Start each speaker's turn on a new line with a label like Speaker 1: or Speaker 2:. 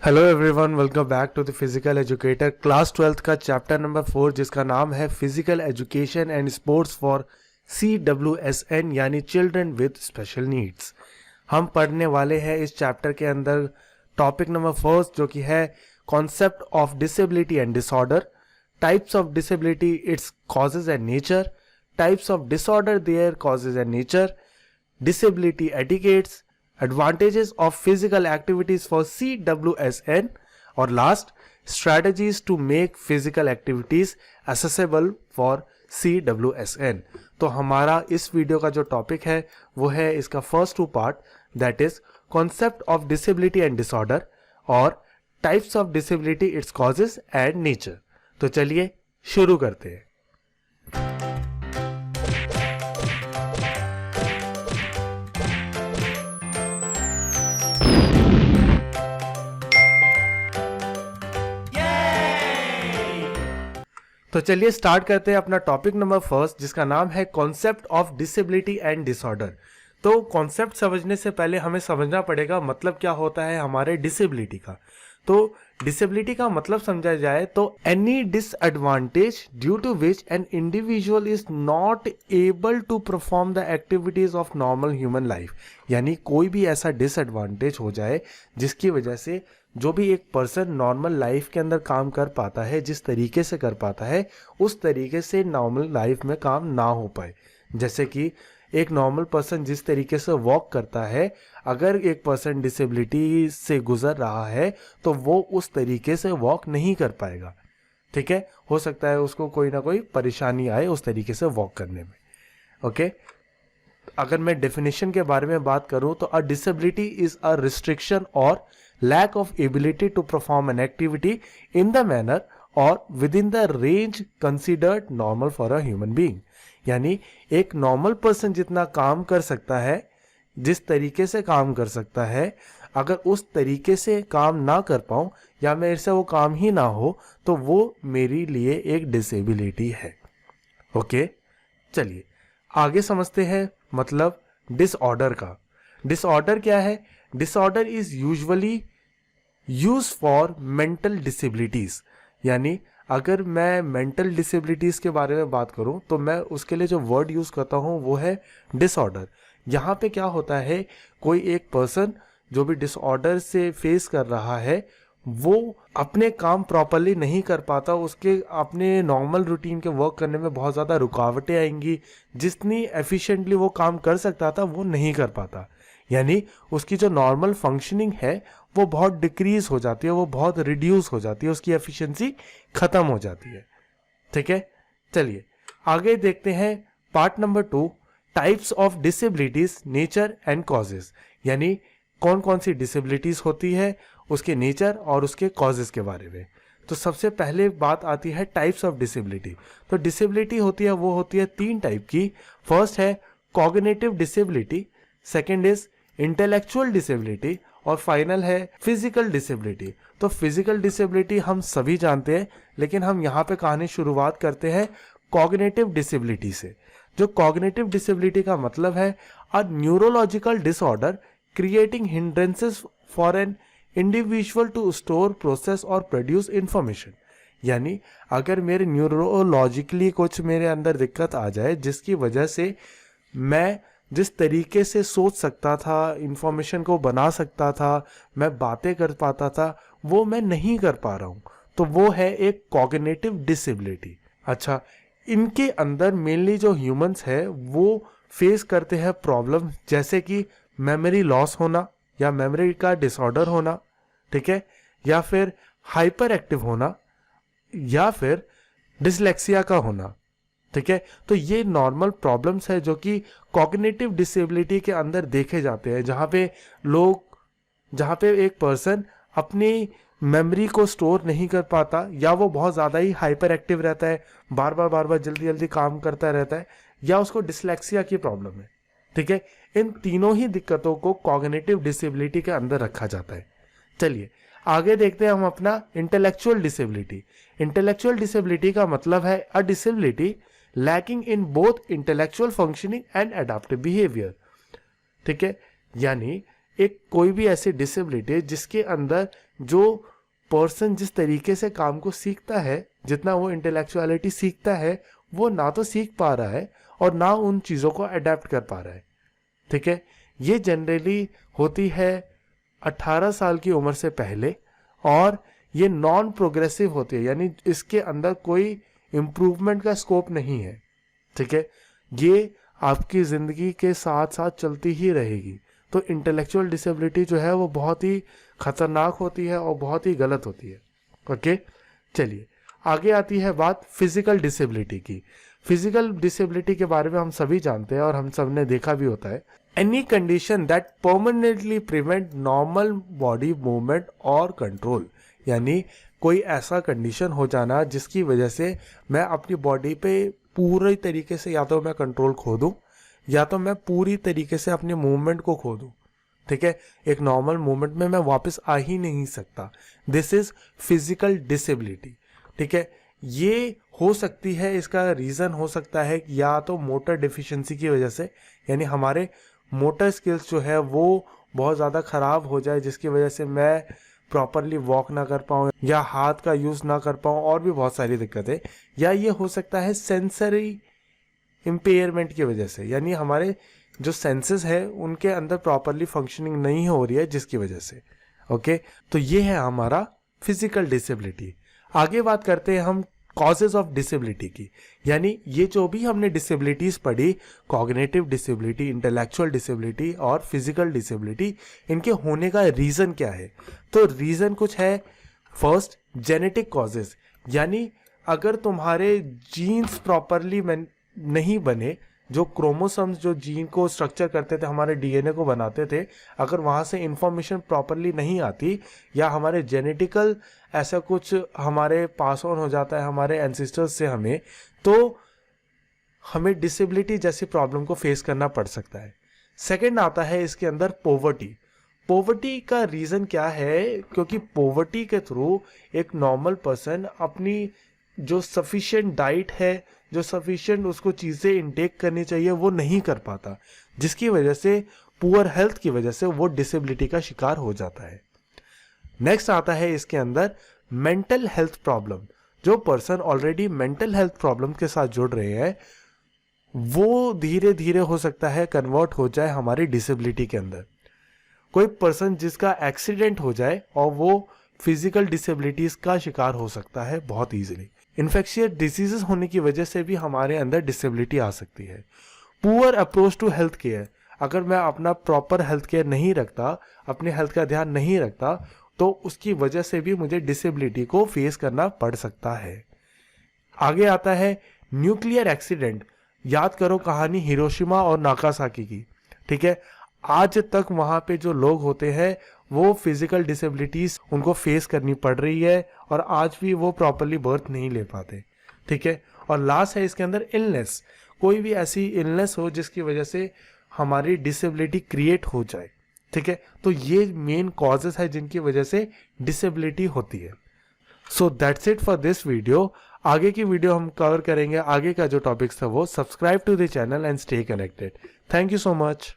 Speaker 1: Hello everyone, welcome back to the physical educator class 12th का chapter number 4 जिसका नाम है physical education and sports for CWSN यानी children with special needs. हम पढ़ने वाले हैं इस चैप्टर के अंदर टॉपिक नंबर 4 जो कि है concept of disability and disorder, types of disability, its causes and nature, types of disorder, their causes and nature, disability etiquettes, advantages of physical activities for CWSN और last strategies to make physical activities accessible for CWSN। तो हमारा इस video का जो topic है वो है इसका first two part, that is concept of disability and disorder और types of disability, its causes and nature. तो चलिए शुरू करते हैं। तो चलिए स्टार्ट करते हैं अपना टॉपिक नंबर फर्स्ट जिसका नाम है concept of disability and disorder. तो कॉन्सेप्ट समझने से पहले हमें समझना पड़ेगा मतलब क्या होता है हमारे डिसेबिलिटी का। तो डिसेबिलिटी का मतलब समझा जाए तो any disadvantage due to which an individual is not able to perform the activities of normal human life, यानी कोई भी ऐसा डिसएडवांटेज हो जाए जिसकी वजह से जो भी एक पर्सन नॉर्मल लाइफ के अंदर काम कर पाता है, जिस तरीके से कर पाता है उस तरीके से नॉर्मल लाइफ में काम ना हो पाए। जैसे कि एक नॉर्मल पर्सन जिस तरीके से वॉक करता है, अगर एक पर्सन डिसेबिलिटी से गुजर रहा है तो वो उस तरीके से वॉक नहीं कर पाएगा। ठीक है, हो सकता है उसको कोई ना कोई परेशानी आए उस तरीके से वॉक करने में। ओके, अगर मैं डेफिनेशन के बारे में बात करूं तो अ डिसेबिलिटी इज अ रिस्ट्रिक्शन और lack of ability to perform an activity in the manner or within the range considered normal for a human being। यानी एक नॉर्मल पर्सन जितना काम कर सकता है, जिस तरीके से काम कर सकता है, अगर उस तरीके से काम ना कर पाऊं या मेरे से वो काम ही ना हो तो वो मेरे लिए एक डिसेबिलिटी है। ओके, चलिए आगे समझते हैं मतलब डिसऑर्डर का। डिसऑर्डर क्या है? Disorder is usually use for mental disabilities. यानी अगर मैं मेंटल डिसेबिलिटीज के बारे में बात करूं तो मैं उसके लिए जो वर्ड यूज करता हूं वो है डिसऑर्डर। यहाँ पे क्या होता है, कोई एक पर्सन जो भी डिसऑर्डर से फेस कर रहा है वो अपने काम प्रॉपरली नहीं कर पाता, उसके अपने नॉर्मल रूटीन के वर्क करने में बहुत ज़्यादा रुकावटें आएंगी, जितनी एफिशिएंटली वो काम कर सकता था वो नहीं कर पाता। यानी उसकी जो नॉर्मल फंक्शनिंग है वो बहुत डिक्रीज हो जाती है, वो बहुत रिड्यूस हो जाती है, उसकी एफिशिएंसी खत्म हो जाती है। ठीक है, चलिए आगे देखते हैं part number 2, types of disabilities, nature and causes. यानी कौन कौन सी डिसेबिलिटीज होती है, उसके नेचर और उसके कॉजेज के बारे में। तो सबसे पहले बात आती है टाइप्स ऑफ डिसेबिलिटी। तो डिसेबिलिटी होती है वो होती है 3 टाइप की। फर्स्ट है cognitive disability, second is intellectual disability और फाइनल है फिजिकल डिसेबिलिटी। तो फिजिकल डिसेबिलिटी हम सभी जानते हैं, लेकिन हम यहाँ पे कहानी शुरुआत करते हैं कॉग्निटिव डिसेबिलिटी से। जो कॉग्निटिव डिसेबिलिटी का मतलब है a neurological disorder creating hindrances for an individual to store, process और प्रोड्यूस इंफॉर्मेशन। यानी अगर मेरे न्यूरोलॉजिकली कुछ मेरे अंदर दिक्कत आ जाए जिसकी वजह से मैं जिस तरीके से सोच सकता था, इंफॉर्मेशन को बना सकता था, मैं बातें कर पाता था, वो मैं नहीं कर पा रहा हूँ, तो वो है एक कॉग्निटिव डिसेबिलिटी। अच्छा, इनके अंदर मेनली जो ह्यूमंस है वो फेस करते हैं प्रॉब्लम जैसे कि मेमोरी लॉस होना या मेमोरी का डिसऑर्डर होना, ठीक है, या फिर हाइपर एक्टिव होना या फिर डिसलेक्सिया का होना। ठीक है, तो ये नॉर्मल प्रॉब्लम्स है जो कि कॉग्निटिव डिसेबिलिटी के अंदर देखे जाते हैं, जहाँ पे एक पर्सन अपनी मेमोरी को स्टोर नहीं कर पाता या वो बहुत ज़्यादा ही हाइपर एक्टिव रहता है, बार बार जल्दी जल्दी काम करता रहता है, या उसको डिसलेक्सिया की प्रॉब्लम है। ठीक है, इन तीनों ही दिक्कतों को कॉग्निटिव डिसेबिलिटी के अंदर रखा जाता है। चलिए आगे देखते हैं हम अपना इंटेलेक्चुअल डिसेबिलिटी। इंटेलेक्चुअल डिसेबिलिटी का मतलब है अ disability lacking in both intellectual functioning and adaptive behaviour. ठीक है, यानी एक कोई भी ऐसी डिसेबिलिटी है जिसके अंदर जो पर्सन जिस तरीके से काम को सीखता है, जितना वो इंटेलेक्चुअलिटी सीखता है, वो ना तो सीख पा रहा है और ना उन चीज़ों को अडेप्ट कर पा रहा है। ठीक है, ये जनरली होती है 18 साल की उम्र से पहले और ये नॉन प्रोग्रेसिव होती है, यानी इसके अंदर कोई इम्प्रूवमेंट का स्कोप नहीं है। ठीक है, ये आपकी ज़िंदगी के साथ साथ चलती ही रहेगी। तो इंटेलेक्चुअल डिसेबिलिटी जो है वो बहुत ही खतरनाक होती है और बहुत ही गलत होती है। ओके, चलिए आगे आती है बात फिजिकल डिसेबिलिटी की। फिजिकल डिसेबिलिटी के बारे में हम सभी जानते हैं और हम सब ने देखा भी होता है। Any condition that permanently prevent normal body movement और कंट्रोल, यानी कोई ऐसा कंडीशन हो जाना जिसकी वजह से मैं अपनी बॉडी पे पूरी तरीके से या तो मैं कंट्रोल खो दूं या तो मैं पूरी तरीके से अपने मूवमेंट को खो दूं। ठीक है, एक नॉर्मल मूवमेंट में मैं वापस आ ही नहीं सकता। This is physical disability. ठीक है, ये हो सकती है, इसका रीज़न हो सकता है या तो मोटर डिफिशिएंसी की वजह से, यानी हमारे मोटर स्किल्स जो है वो बहुत ज़्यादा ख़राब हो जाए जिसकी वजह से मैं प्रॉपरली वॉक ना कर पाऊँ या हाथ का यूज़ ना कर पाऊँ, और भी बहुत सारी दिक्कतें। या ये हो सकता है सेंसरी इम्पेयरमेंट की वजह से, यानी हमारे जो सेंसेस है उनके अंदर प्रॉपरली फंक्शनिंग नहीं हो रही है जिसकी वजह से। ओके, तो ये है हमारा फिजिकल डिसेबिलिटी। आगे बात करते हैं हम कॉजेज ऑफ डिसेबिलिटी की, यानी ये जो भी हमने डिसेबिलिटीज़ पढ़ी, कॉग्निटिव डिसेबिलिटी, इंटेलेक्चुअल डिसेबिलिटी और फिजिकल डिसेबिलिटी, इनके होने का रीज़न क्या है। तो रीज़न कुछ है। फर्स्ट, जेनेटिक कॉजेज, यानी अगर तुम्हारे जीन्स प्रॉपरली नहीं बने, जो क्रोमोसोम्स जो जीन को स्ट्रक्चर करते थे, हमारे डीएनए को बनाते थे, अगर वहाँ से इंफॉर्मेशन प्रॉपरली नहीं आती या हमारे जेनेटिकल ऐसा कुछ हमारे पास ऑन हो जाता है हमारे एंसेस्टर्स से हमें, तो हमें डिसेबिलिटी जैसी प्रॉब्लम को फेस करना पड़ सकता है। सेकंड आता है इसके अंदर पोवर्टी। पोवर्टी का रीज़न क्या है, क्योंकि पोवर्टी के थ्रू एक नॉर्मल पर्सन अपनी जो सफिशिएंट डाइट है, जो सफिशिएंट उसको चीज़ें इंटेक करनी चाहिए, वो नहीं कर पाता, जिसकी वजह से पुअर हेल्थ की वजह से वो डिसेबिलिटी का शिकार हो जाता है। नेक्स्ट आता है इसके अंदर मेंटल हेल्थ प्रॉब्लम। जो person already mental health problem के साथ जुड़ रहे हैं वो धीरे धीरे हो सकता है कन्वर्ट हो जाए हमारी डिसेबिलिटी के अंदर। कोई पर्सन जिसका एक्सीडेंट हो जाए और वो फिजिकल डिसेबिलिटीज का शिकार हो सकता है बहुत ईजिली। इन्फेक्शियस डिसीजेस होने की वजह से भी हमारे अंदर डिसेबिलिटी आ सकती है। Poor approach to health care, अगर मैं अपना प्रॉपर हेल्थ केयर नहीं रखता, अपने हेल्थ का ध्यान नहीं रखता, तो उसकी वजह से भी मुझे डिसेबिलिटी को फेस करना पड़ सकता है। आगे आता है न्यूक्लियर एक्सीडेंट। याद करो कहानी हिरोशिमा और नागासाकी की। ठीक है, आज तक वहाँ पे जो लोग होते हैं वो फिजिकल डिसेबिलिटीज उनको फेस करनी पड़ रही है और आज भी वो प्रॉपरली बर्थ नहीं ले पाते। ठीक है, और लास्ट है इसके अंदर इलनेस। कोई भी ऐसी इलनेस हो जिसकी वजह से हमारी डिसेबिलिटी क्रिएट हो जाए। ठीक है, तो ये मेन कॉजेस है जिनकी वजह से डिसेबिलिटी होती है। So that's it for this video. आगे की वीडियो हम कवर करेंगे, आगे का जो टॉपिक्स था वो। Subscribe to the channel and stay connected. Thank you so much.